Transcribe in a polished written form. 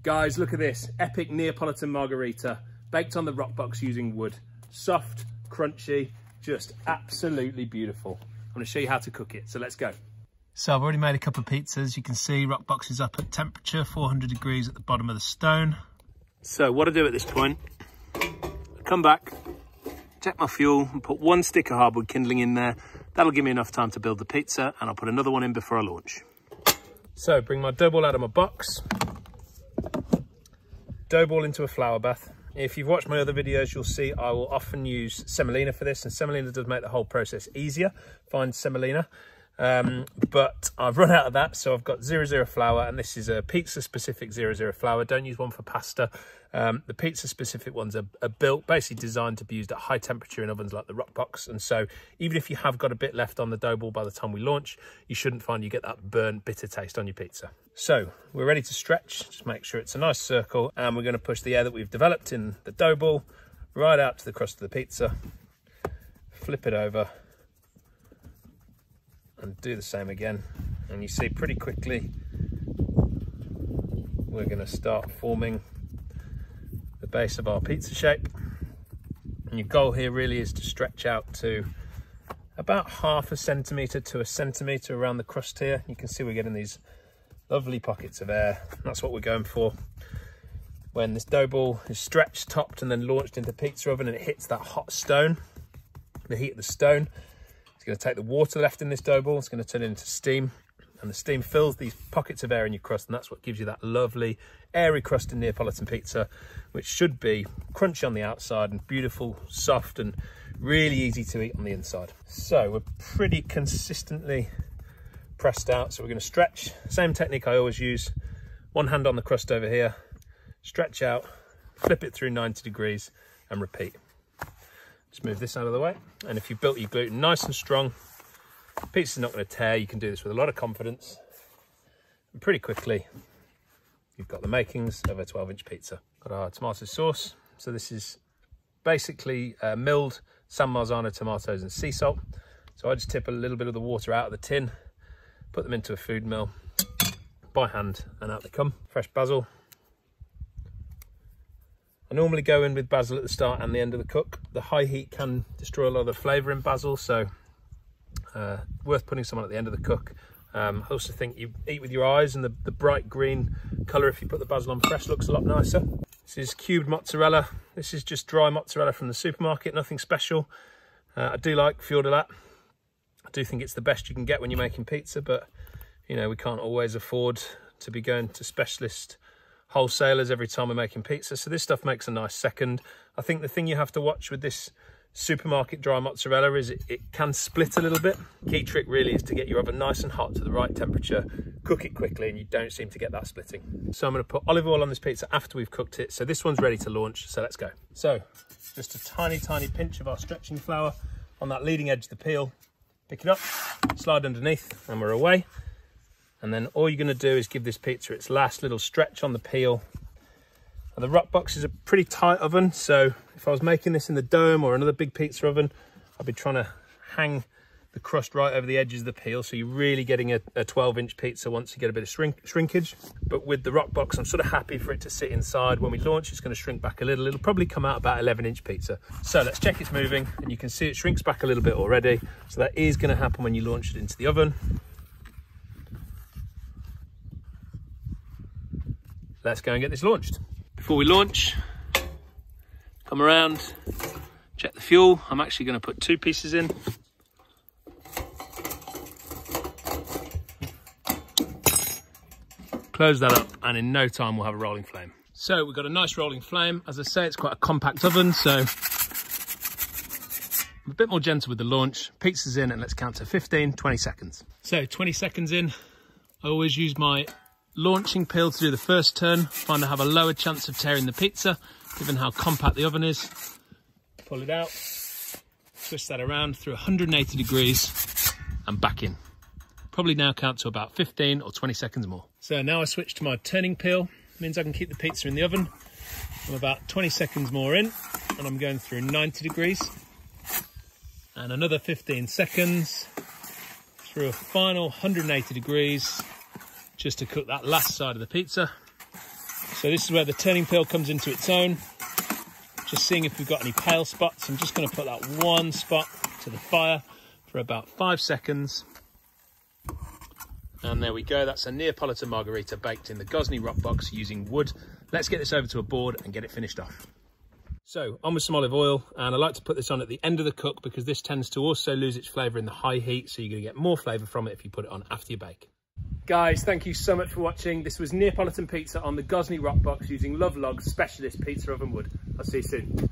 Guys, look at this. Epic Neapolitan Margherita, baked on the Roccbox using wood. Soft, crunchy, just absolutely beautiful. I'm going to show you how to cook it, so let's go. So I've already made a couple of pizzas. You can see Roccbox is up at temperature, 400 degrees at the bottom of the stone. So what I do at this point, I come back, check my fuel and put one stick of hardwood kindling in there. That'll give me enough time to build the pizza, and I'll put another one in before I launch. So bring my dough ball out of my box. Dough ball into a flour bath. If you've watched my other videos, you'll see I will often use semolina for this, and semolina does make the whole process easier. Find semolina. But I've run out of that, so I've got 00 flour, and this is a pizza specific 00 flour. Don't use one for pasta. The pizza specific ones are built, basically designed to be used at high temperature in ovens like the Roccbox. And so even if you have got a bit left on the dough ball by the time we launch, you shouldn't find you get that burnt, bitter taste on your pizza. So we're ready to stretch. Just make sure it's a nice circle, and we're going to push the air that we've developed in the dough ball right out to the crust of the pizza. Flip it over and do the same again, and you see pretty quickly we're going to start forming the base of our pizza shape. And your goal here really is to stretch out to about ½ centimetre to 1 centimetre around the crust here. You can see we're getting these lovely pockets of air. That's what we're going for. When this dough ball is stretched, topped, and then launched into the pizza oven, and it hits that hot stone, the heat of the stone, it's going to take the water left in this dough ball, it's going to turn it into steam, and the steam fills these pockets of air in your crust, and that's what gives you that lovely airy crust in Neapolitan pizza, which should be crunchy on the outside and beautiful, soft, and really easy to eat on the inside. So we're pretty consistently pressed out, so we're going to stretch. Same technique I always use. One hand on the crust over here, stretch out, flip it through 90 degrees, and repeat. Just move this out of the way. And if you've built your gluten nice and strong, the pizza's not going to tear. You can do this with a lot of confidence. And pretty quickly, you've got the makings of a 12-inch pizza. Got our tomato sauce. So this is basically milled San Marzano tomatoes and sea salt. So I just tip a little bit of the water out of the tin, put them into a food mill by hand, and out they come. Fresh basil. I normally go in with basil at the start and the end of the cook. The high heat can destroy a lot of the flavour in basil, so worth putting some on at the end of the cook. I also think you eat with your eyes, and the bright green colour, if you put the basil on fresh, looks a lot nicer. This is cubed mozzarella. This is just dry mozzarella from the supermarket, nothing special. I do like fior di latte. I do think it's the best you can get when you're making pizza, but you know, we can't always afford to be going to specialist wholesalers every time we're making pizza, so this stuff makes a nice second. I think the thing you have to watch with this supermarket dry mozzarella is it can split a little bit. Key trick really is to get your oven nice and hot to the right temperature, cook it quickly, and you don't seem to get that splitting. So I'm going to put olive oil on this pizza after we've cooked it, so this one's ready to launch, so let's go. So just a tiny pinch of our stretching flour on that leading edge of the peel. Pick it up, slide underneath, and we're away. And then all you're going to do is give this pizza its last little stretch on the peel. And the Roccbox is a pretty tight oven, so if I was making this in the dome or another big pizza oven, I'd be trying to hang the crust right over the edges of the peel, so you're really getting a 12-inch pizza once you get a bit of shrinkage. But with the Roccbox, I'm sort of happy for it to sit inside. When we launch, it's going to shrink back a little. It'll probably come out about 11-inch pizza. So let's check it's moving, and you can see it shrinks back a little bit already. So that is going to happen when you launch it into the oven. Let's go and get this launched. Before we launch, come around, check the fuel. I'm actually going to put 2 pieces in. Close that up, and in no time we'll have a rolling flame. So we've got a nice rolling flame. As I say, it's quite a compact oven, so I'm a bit more gentle with the launch. Pizza's in, and let's count to 15, 20 seconds. So 20 seconds in, I always use my launching peel to do the first turn. Find I have a lower chance of tearing the pizza, given how compact the oven is. Pull it out, twist that around through 180 degrees, and back in. Probably now count to about 15 or 20 seconds more. So now I switch to my turning peel. Means I can keep the pizza in the oven. I'm about 20 seconds more in, and I'm going through 90 degrees. And another 15 seconds through a final 180 degrees, just to cook that last side of the pizza. So this is where the turning peel comes into its own. Just seeing if we've got any pale spots. I'm just going to put that one spot to the fire for about 5 seconds. And there we go. That's a Neapolitan Margherita baked in the Gozney Roccbox using wood. Let's get this over to a board and get it finished off. So on with some olive oil, and I like to put this on at the end of the cook because this tends to also lose its flavour in the high heat, so you're going to get more flavour from it if you put it on after you bake. Guys, thank you so much for watching. This was Neapolitan pizza on the Gozney Roccbox using Lovelog's specialist pizza oven wood. I'll see you soon.